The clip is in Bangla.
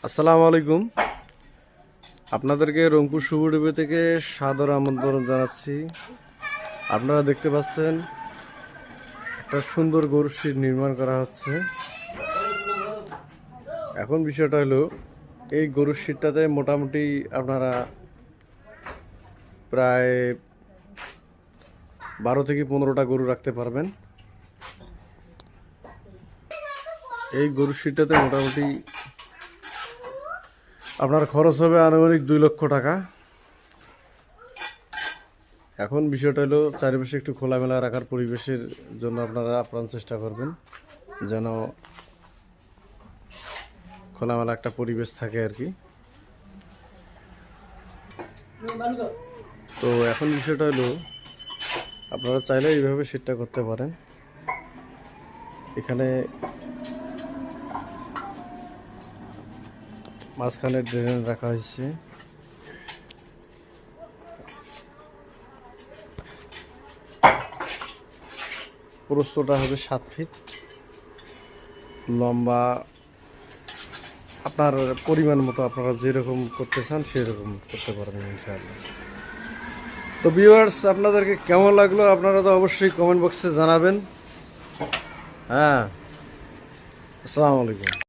আসসালামু আলাইকুম। আপনাদেরকে রংপুর শুভডিবি থেকে সাদর আমন্ত্রণ জানাচ্ছি। আপনারা দেখতে পাচ্ছেন একটা সুন্দর গরুর শিট নির্মাণ করা হচ্ছে। এখন বিষয়টা হলো, এই গরুর শিটটাতে মোটামুটি আপনারা প্রায় 12 থেকে 15টা গরু রাখতে পারবেন। এই গরুর শিটটাতে মোটামুটি আপনার খরচ হবে আনুমানিক 2 লক্ষ টাকা। এখন বিষয়টা হলো, চারিপাশে একটু খোলামেলা রাখার পরিবেশের জন্য আপনারা আপ্রাণ চেষ্টা করবেন যেন খোলামেলা একটা পরিবেশ থাকে আর কি। তো এখন বিষয়টা হলো, আপনারা চাইলে এইভাবে সেটটা করতে পারেন। এখানে মাঝখানে ড্রেন রাখা হয়েছে। প্রস্থটা হবে 7 ফিট, লম্বা আপনার পরিমাণ মতো আপনারা যেরকম করতে চান সেরকম করতে পারবেন ইনশাআল্লাহ। তো ভিউয়ার্স, আপনাদেরকে কেমন লাগলো আপনারা তো অবশ্যই কমেন্ট বক্সে জানাবেন। হ্যাঁ, আসসালামু আলাইকুম।